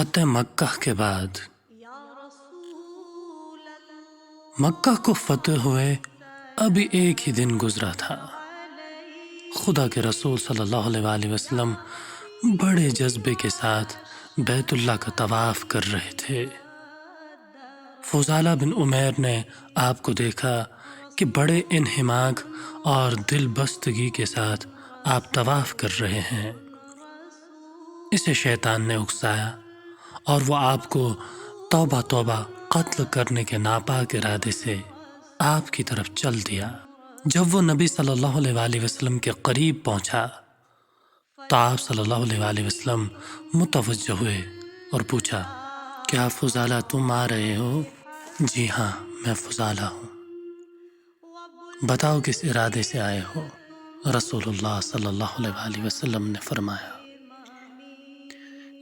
فتح مکہ کے بعد مکہ کو فتح ہوئے ابھی ایک ہی دن گزرا تھا۔ خدا کے رسول صلی اللہ علیہ وآلہ وسلم بڑے جذبے کے ساتھ بیت اللہ کا طواف کر رہے تھے۔ فضالہ بن عمیر نے آپ کو دیکھا کہ بڑے انہماک اور دل بستگی کے ساتھ آپ طواف کر رہے ہیں۔ اسے شیطان نے اکسایا اور وہ آپ کو توبہ توبہ قتل کرنے کے ناپاک ارادے سے آپ کی طرف چل دیا۔ جب وہ نبی صلی اللہ علیہ وآلہ وسلم کے قریب پہنچا تو آپ صلی اللہ علیہ وآلہ وسلم متوجہ ہوئے اور پوچھا، کیا فضالہ تم آ رہے ہو؟ جی ہاں، میں فضالہ ہوں۔ بتاؤ کس ارادے سے آئے ہو؟ رسول اللہ صلی اللہ علیہ وآلہ وسلم نے فرمایا،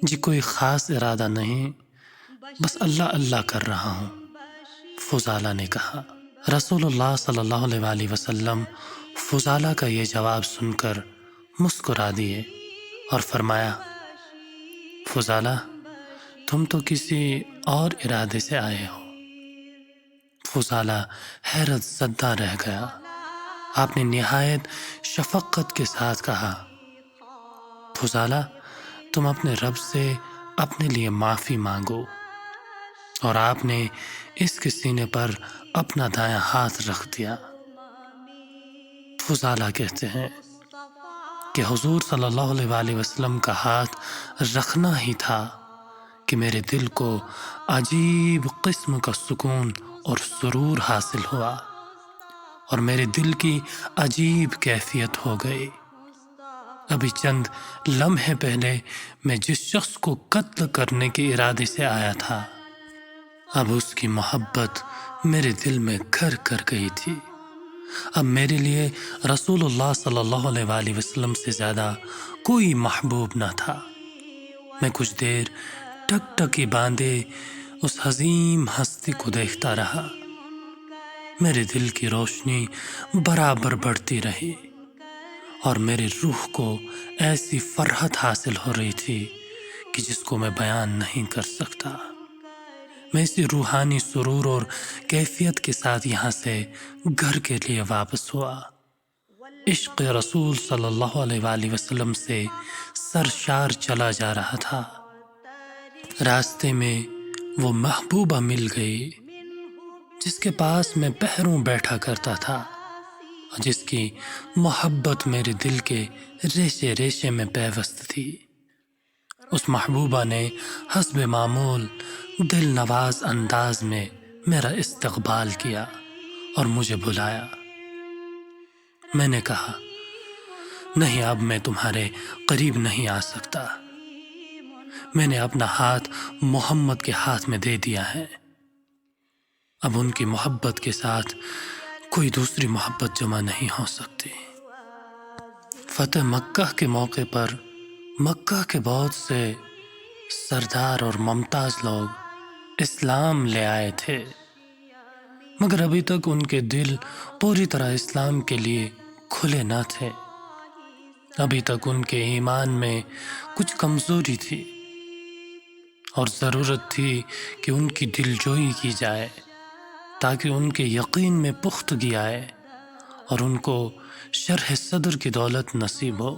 جی کوئی خاص ارادہ نہیں، بس اللہ اللہ کر رہا ہوں۔ فضالہ نے کہا۔ رسول اللہ صلی اللہ علیہ وآلہ وسلم فضالہ کا یہ جواب سن کر مسکرا دیے اور فرمایا، فضالہ تم تو کسی اور ارادے سے آئے ہو۔ فضالہ حیرت زدہ رہ گیا۔ آپ نے نہایت شفقت کے ساتھ کہا، فضالہ تم اپنے رب سے اپنے لیے معافی مانگو۔ اور آپ نے اس کے سینے پر اپنا دایاں ہاتھ رکھ دیا۔ فضالہ کہتے ہیں کہ حضور صلی اللہ علیہ وآلہ وسلم کا ہاتھ رکھنا ہی تھا کہ میرے دل کو عجیب قسم کا سکون اور سرور حاصل ہوا اور میرے دل کی عجیب کیفیت ہو گئی۔ ابھی چند لمحے پہلے میں جس شخص کو قتل کرنے کے ارادے سے آیا تھا، اب اس کی محبت میرے دل میں گھر کر گئی تھی۔ اب میرے لیے رسول اللہ صلی اللہ علیہ وآلہ وسلم سے زیادہ کوئی محبوب نہ تھا۔ میں کچھ دیر ٹک ٹکی باندھے اس عظیم ہستی کو دیکھتا رہا۔ میرے دل کی روشنی برابر بڑھتی رہی اور میرے روح کو ایسی فرحت حاصل ہو رہی تھی کہ جس کو میں بیان نہیں کر سکتا۔ میں اسی روحانی سرور اور کیفیت کے ساتھ یہاں سے گھر کے لیے واپس ہوا۔ عشق رسول صلی اللہ علیہ وآلہ وسلم سے سرشار چلا جا رہا تھا۔ راستے میں وہ محبوبہ مل گئی جس کے پاس میں پہروں بیٹھا کرتا تھا، جس کی محبت میرے دل کے ریشے ریشے میں پیوست تھی۔ اس محبوبہ نے حسب معمول دل نواز انداز میں میرا استقبال کیا اور مجھے بلایا۔ میں نے کہا، نہیں اب میں تمہارے قریب نہیں آ سکتا۔ میں نے اپنا ہاتھ محمد کے ہاتھ میں دے دیا ہے۔ اب ان کی محبت کے ساتھ کوئی دوسری محبت جمع نہیں ہو سکتی۔ فتح مکہ کے موقع پر مکہ کے بہت سے سردار اور ممتاز لوگ اسلام لے آئے تھے، مگر ابھی تک ان کے دل پوری طرح اسلام کے لیے کھلے نہ تھے۔ ابھی تک ان کے ایمان میں کچھ کمزوری تھی اور ضرورت تھی کہ ان کی دلجوئی کی جائے تاکہ ان کے یقین میں پختگی آئے اور ان کو شرح صدر کی دولت نصیب ہو۔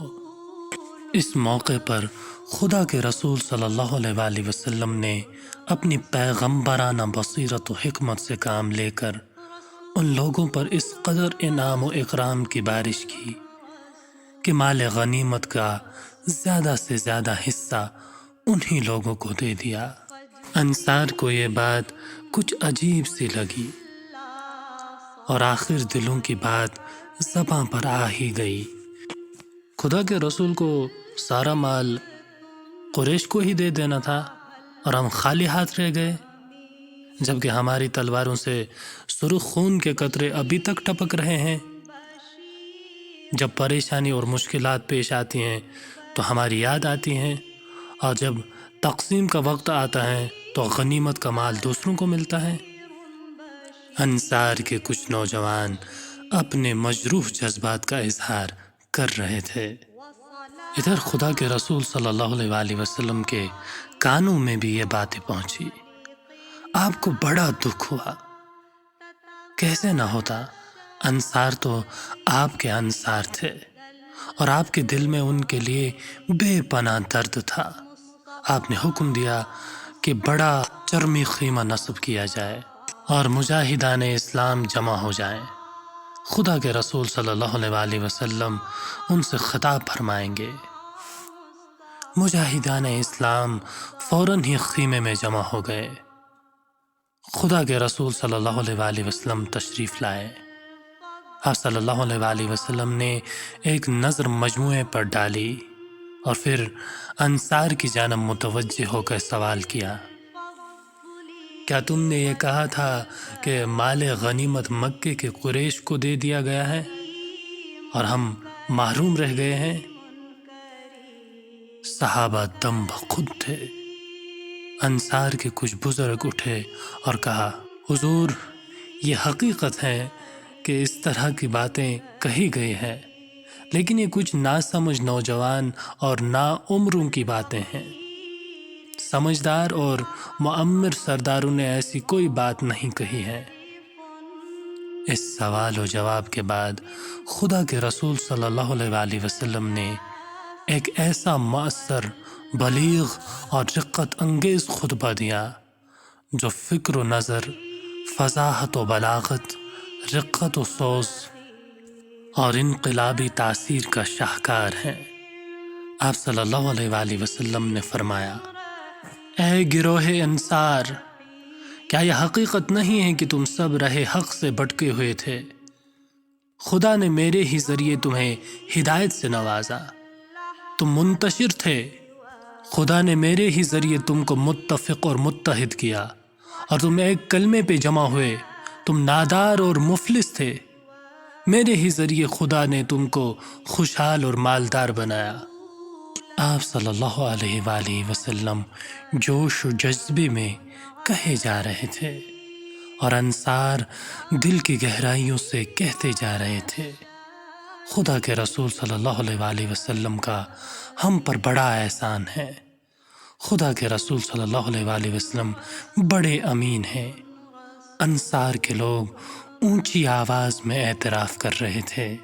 اس موقع پر خدا کے رسول صلی اللہ علیہ وآلہ وسلم نے اپنی پیغمبرانہ بصیرت و حکمت سے کام لے کر ان لوگوں پر اس قدر انعام و اکرام کی بارش کی کہ مال غنیمت کا زیادہ سے زیادہ حصہ انہی لوگوں کو دے دیا۔ انصار کو یہ بات کچھ عجیب سی لگی اور آخر دلوں کی بات زباں پر آ ہی گئی۔ خدا کے رسول کو سارا مال قریش کو ہی دے دینا تھا اور ہم خالی ہاتھ رہ گئے، جبکہ ہماری تلواروں سے سرخ خون کے قطرے ابھی تک ٹپک رہے ہیں۔ جب پریشانی اور مشکلات پیش آتی ہیں تو ہماری یاد آتی ہیں، اور جب تقسیم کا وقت آتا ہے تو غنیمت کا مال دوسروں کو ملتا ہے۔ انصار کے کچھ نوجوان اپنے مجروح جذبات کا اظہار کر رہے تھے۔ ادھر خدا کے رسول صلی اللہ علیہ وآلہ وسلم کے کانوں میں بھی یہ باتیں پہنچی۔ آپ کو بڑا دکھ ہوا، کیسے نہ ہوتا، انصار تو آپ کے انصار تھے اور آپ کے دل میں ان کے لیے بے پناہ درد تھا۔ آپ نے حکم دیا کہ بڑا چرمی خیمہ نصب کیا جائے اور مجاہدان اسلام جمع ہو جائیں۔ خدا کے رسول صلی اللہ علیہ وآلہ وسلم ان سے خطاب فرمائیں گے۔ مجاہدان اسلام فوراً ہی خیمے میں جمع ہو گئے۔ خدا کے رسول صلی اللہ علیہ وآلہ وسلم تشریف لائے۔ آپ صلی اللہ علیہ وآلہ وسلم نے ایک نظر مجموعے پر ڈالی اور پھر انصار کی جانب متوجہ ہو کر سوال کیا، کیا تم نے یہ کہا تھا کہ مال غنیمت مکے کے قریش کو دے دیا گیا ہے اور ہم محروم رہ گئے ہیں؟ صحابہ دم بخود تھے۔ انصار کے کچھ بزرگ اٹھے اور کہا، حضور، یہ حقیقت ہے کہ اس طرح کی باتیں کہی گئی ہیں، لیکن یہ کچھ ناسمجھ نوجوان اور ناعمروں کی باتیں ہیں۔ سمجھدار اور معمر سرداروں نے ایسی کوئی بات نہیں کہی ہے۔ اس سوال و جواب کے بعد خدا کے رسول صلی اللہ علیہ وآلہ وسلم نے ایک ایسا مؤثر، بلیغ اور رقت انگیز خطبہ دیا جو فکر و نظر، فصاحت و بلاغت، رقت و سوز اور انقلابی تاثیر کا شاہکار ہے۔ آپ صلی اللہ علیہ وآلہ وسلم نے فرمایا، اے گروہ انصار، کیا یہ حقیقت نہیں ہے کہ تم سب راہ حق سے بھٹکے ہوئے تھے؟ خدا نے میرے ہی ذریعے تمہیں ہدایت سے نوازا، تم منتشر تھے، خدا نے میرے ہی ذریعے تم کو متفق اور متحد کیا اور تم ایک کلمے پہ جمع ہوئے، تم نادار اور مفلس تھے، میرے ہی ذریعے خدا نے تم کو خوشحال اور مالدار بنایا۔ آپ صلی اللہ علیہ وآلہ وسلم جوش و جذبے میں کہے جا رہے تھے اور انصار دل کی گہرائیوں سے کہتے جا رہے تھے، خدا کے رسول صلی اللہ علیہ وآلہ وسلم کا ہم پر بڑا احسان ہے۔ خدا کے رسول صلی اللہ علیہ وآلہ وسلم بڑے امین ہیں۔ انصار کے لوگ اونچی آواز میں اعتراف کر رہے تھے۔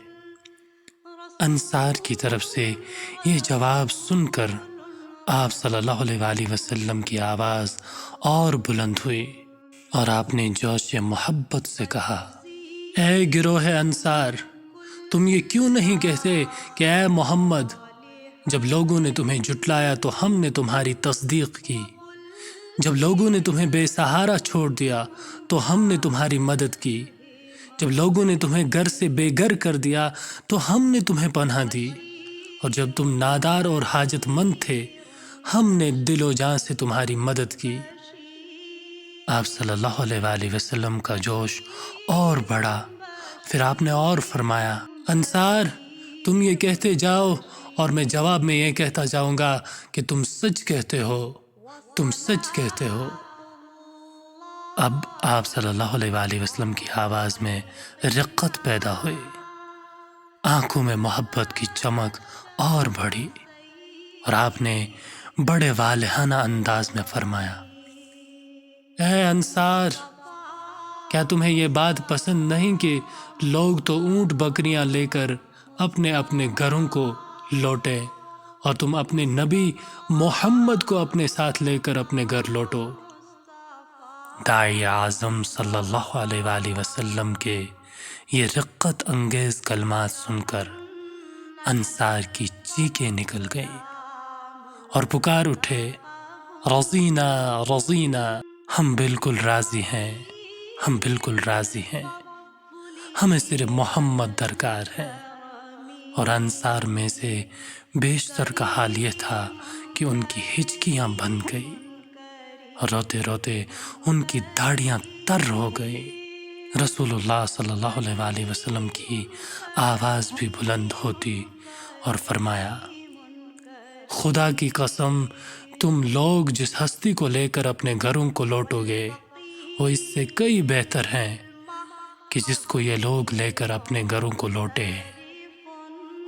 انصار کی طرف سے یہ جواب سن کر آپ صلی اللہ علیہ وآلہ وسلم کی آواز اور بلند ہوئی اور آپ نے جوش محبت سے کہا، اے گروہ انصار، تم یہ کیوں نہیں کہتے کہ اے محمد، جب لوگوں نے تمہیں جھٹلایا تو ہم نے تمہاری تصدیق کی، جب لوگوں نے تمہیں بے سہارا چھوڑ دیا تو ہم نے تمہاری مدد کی، جب لوگوں نے تمہیں گھر سے بے گھر کر دیا تو ہم نے تمہیں پناہ دی، اور جب تم نادار اور حاجت مند تھے ہم نے دل و جان سے تمہاری مدد کی۔ آپ صلی اللہ علیہ وآلہ وسلم کا جوش اور بڑھا، پھر آپ نے اور فرمایا، انصار، تم یہ کہتے جاؤ اور میں جواب میں یہ کہتا جاؤں گا کہ تم سچ کہتے ہو، تم سچ کہتے ہو۔ اب آپ صلی اللہ علیہ وآلہ وسلم کی آواز میں رقت پیدا ہوئی، آنکھوں میں محبت کی چمک اور بڑھی، اور آپ نے بڑے والہانہ انداز میں فرمایا، اے انصار، کیا تمہیں یہ بات پسند نہیں کہ لوگ تو اونٹ بکریاں لے کر اپنے اپنے گھروں کو لوٹے اور تم اپنے نبی محمد کو اپنے ساتھ لے کر اپنے گھر لوٹو؟ داعی اعظم صلی اللہ علیہ وآلہ وسلم کے یہ رقت انگیز کلمات سن کر انصار کی چیخیں نکل گئیں اور پکار اٹھے، رضینا رضینا، ہم بالکل راضی ہیں، ہم بالکل راضی ہیں، ہمیں صرف محمد درکار ہے۔ اور انصار میں سے بیشتر کا حال یہ تھا کہ ان کی ہچکیاں بند گئی اور روتے روتے ان کی داڑیاں تر ہو گئی۔ رسول اللہ صلی اللہ علیہ وآلہ وسلم کی آواز بھی بلند ہوتی اور فرمایا، خدا کی قسم، تم لوگ جس ہستی کو لے کر اپنے گھروں کو لوٹو گے وہ اس سے کئی بہتر ہیں کہ جس کو یہ لوگ لے کر اپنے گھروں کو لوٹے۔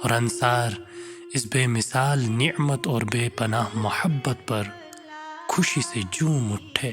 اور انصار اس بے مثال نعمت اور بے پناہ محبت پر خوشی سے جھوم اٹھے۔